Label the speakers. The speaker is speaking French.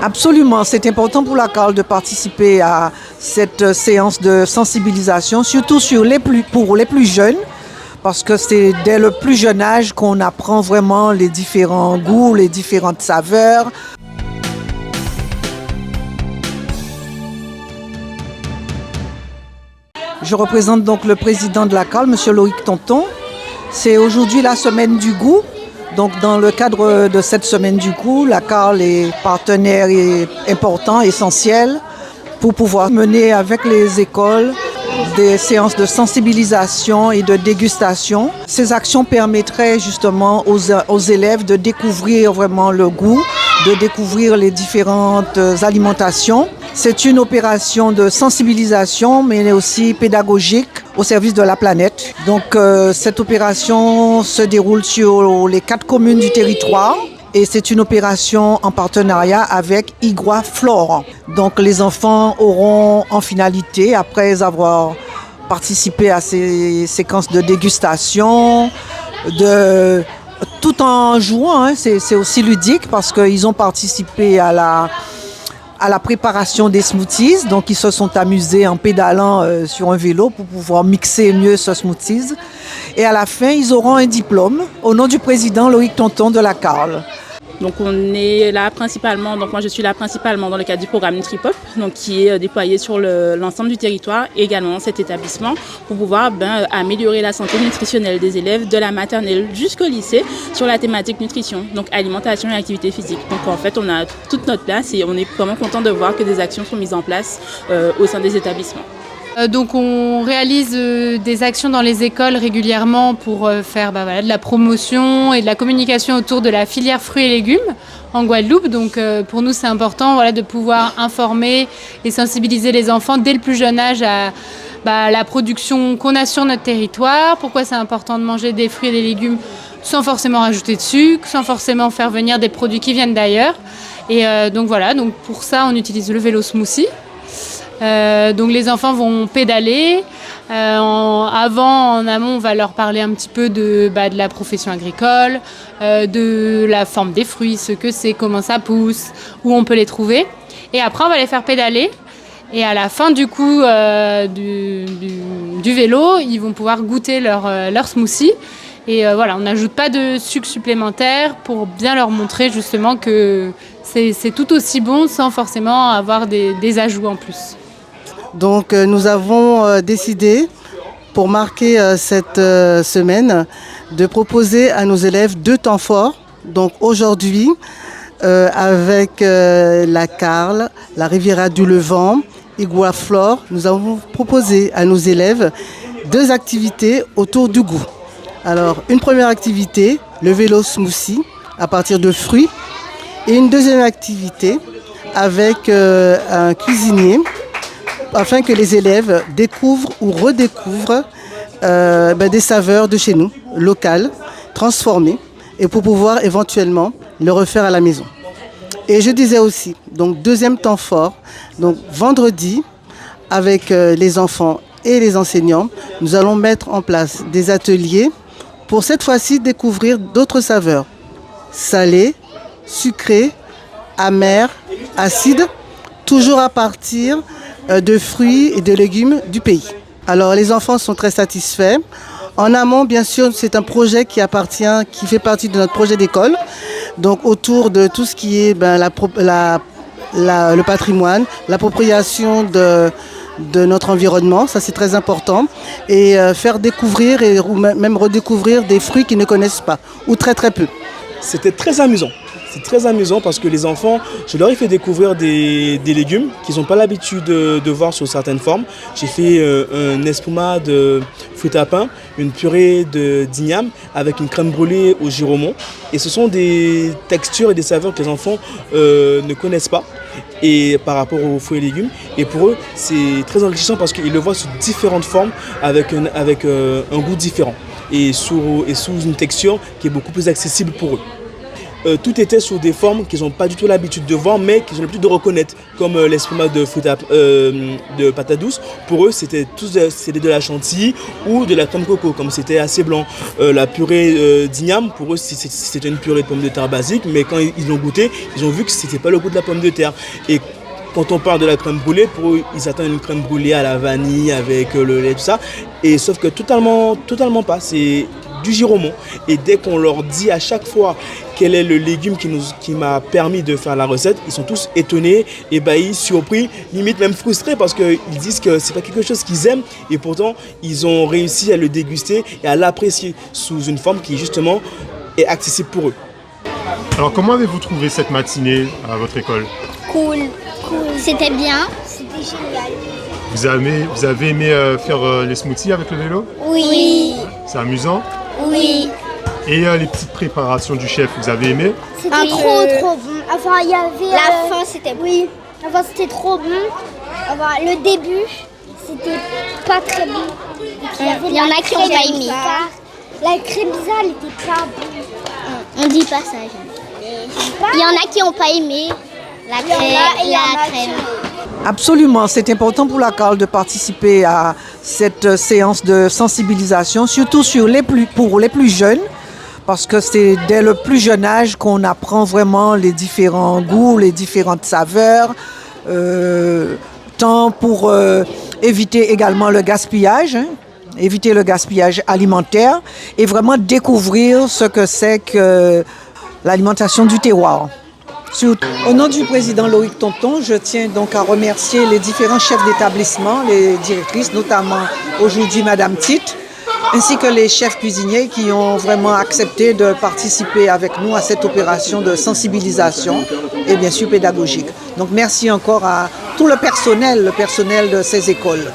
Speaker 1: Absolument, c'est important pour la CARL de participer à cette séance de sensibilisation, surtout pour les plus jeunes, parce que c'est dès le plus jeune âge qu'on apprend vraiment les différents goûts, les différentes saveurs. Je représente donc le président de la CARL, M. Loïc Tonton. C'est aujourd'hui la semaine du goût. Donc dans le cadre de cette semaine du goût, la CARL est partenaire important, essentiel, pour pouvoir mener avec les écoles des séances de sensibilisation et de dégustation. Ces actions permettraient justement aux élèves de découvrir vraiment le goût, de découvrir les différentes alimentations. C'est une opération de sensibilisation, mais aussi pédagogique au service de la planète. Donc cette opération se déroule sur les 4 communes du territoire. Et c'est une opération en partenariat avec Iguaflore. Donc les enfants auront en finalité, après avoir participé à ces séquences de dégustation, tout en jouant, c'est aussi ludique parce qu'ils ont participé à la préparation des smoothies. Donc ils se sont amusés en pédalant sur un vélo pour pouvoir mixer mieux ce smoothies. Et à la fin, ils auront un diplôme au nom du président Loïc Tonton de la CARL.
Speaker 2: Donc on est là principalement, donc moi je suis là principalement dans le cadre du programme NutriPop, donc qui est déployé sur l'ensemble du territoire, et également cet établissement, pour pouvoir améliorer la santé nutritionnelle des élèves de la maternelle jusqu'au lycée sur la thématique nutrition, donc alimentation et activité physique. Donc en fait on a toute notre place et on est vraiment content de voir que des actions sont mises en place au sein des établissements.
Speaker 3: Donc on réalise des actions dans les écoles régulièrement pour faire de la promotion et de la communication autour de la filière fruits et légumes en Guadeloupe. Donc pour nous c'est important de pouvoir informer et sensibiliser les enfants dès le plus jeune âge à la production qu'on a sur notre territoire, pourquoi c'est important de manger des fruits et des légumes sans forcément rajouter de sucre, sans forcément faire venir des produits qui viennent d'ailleurs. Et donc pour ça on utilise le vélo smoothie. Donc les enfants vont pédaler. En amont, on va leur parler un petit peu de la profession agricole, de la forme des fruits, ce que c'est, comment ça pousse, où on peut les trouver. Et après, on va les faire pédaler. Et à la fin du vélo, ils vont pouvoir goûter leur smoothie. Et on n'ajoute pas de sucre supplémentaire pour bien leur montrer justement que c'est tout aussi bon sans forcément avoir des ajouts en plus.
Speaker 4: Donc nous avons décidé, pour marquer cette semaine, de proposer à nos élèves 2 temps forts. Donc aujourd'hui, avec la CARL, la Riviera du Levant, Iguaflore, nous avons proposé à nos élèves 2 activités autour du goût. Alors une première activité, le vélo smoothie à partir de fruits, et une deuxième activité avec un cuisinier, afin que les élèves découvrent ou redécouvrent des saveurs de chez nous, locales, transformées, et pour pouvoir éventuellement le refaire à la maison. Et je disais aussi, donc 2e temps fort, donc vendredi, avec les enfants et les enseignants, nous allons mettre en place des ateliers pour cette fois-ci découvrir d'autres saveurs, salées, sucrées, amères, acides, toujours à partir de fruits et de légumes du pays. Alors les enfants sont très satisfaits. En amont, bien sûr, c'est un projet qui fait partie de notre projet d'école, donc autour de tout ce qui est le patrimoine, l'appropriation de notre environnement, ça c'est très important, et faire découvrir ou même redécouvrir des fruits qu'ils ne connaissent pas, ou très très peu.
Speaker 5: C'était très amusant. C'est très amusant parce que les enfants, je leur ai fait découvrir des légumes qu'ils n'ont pas l'habitude de voir sous certaines formes. J'ai fait un espuma de fruits à pain, une purée d'igname avec une crème brûlée au giromont. Et ce sont des textures et des saveurs que les enfants ne connaissent pas et par rapport aux fruits et légumes. Et pour eux, c'est très enrichissant parce qu'ils le voient sous différentes formes avec un goût différent et sous une texture qui est beaucoup plus accessible pour eux. tout était sous des formes qu'ils n'ont pas du tout l'habitude de voir, mais qu'ils ont l'habitude de reconnaître, comme l'espuma de patate douce. Pour eux, c'était de la chantilly ou de la crème coco, comme c'était assez blanc. La purée d'igname, pour eux, c'était une purée de pommes de terre basique, mais quand ils l'ont goûté, ils ont vu que c'était pas le goût de la pomme de terre. Et quand on parle de la crème brûlée, pour eux, ils attendent une crème brûlée à la vanille avec le lait, tout ça. Et sauf que totalement pas. C'est du giromont. Et dès qu'on leur dit à chaque fois quel est le légume qui m'a permis de faire la recette, ils sont tous étonnés, ébahis, surpris, limite même frustrés parce qu'ils disent que c'est pas quelque chose qu'ils aiment et pourtant ils ont réussi à le déguster et à l'apprécier sous une forme qui justement est accessible pour eux.
Speaker 6: Alors comment avez-vous trouvé cette matinée à votre école?
Speaker 7: Cool. C'était bien. C'était génial.
Speaker 6: Vous avez aimé faire les smoothies avec le vélo?
Speaker 7: Oui.
Speaker 6: C'est amusant?
Speaker 7: Oui.
Speaker 6: Et les petites préparations du chef, vous avez aimé?
Speaker 7: C'était trop bon. Enfin, il y avait... La fin, c'était... Oui. Enfin, c'était trop bon. Enfin, le début, c'était pas très bon. Il y en a qui n'ont pas aimé. La crème bizarre, elle était pas bonne. On dit pas ça, il y en a qui n'ont pas aimé la crème.
Speaker 1: Absolument, c'est important pour la CAL de participer à cette séance de sensibilisation, surtout pour les plus jeunes, parce que c'est dès le plus jeune âge qu'on apprend vraiment les différents goûts, les différentes saveurs, tant pour éviter également le gaspillage, éviter le gaspillage alimentaire et vraiment découvrir ce que c'est que l'alimentation du terroir. Au nom du président Loïc Tonton, je tiens donc à remercier les différents chefs d'établissement, les directrices, notamment aujourd'hui Madame Tite, ainsi que les chefs cuisiniers qui ont vraiment accepté de participer avec nous à cette opération de sensibilisation et bien sûr pédagogique. Donc merci encore à tout le personnel de ces écoles.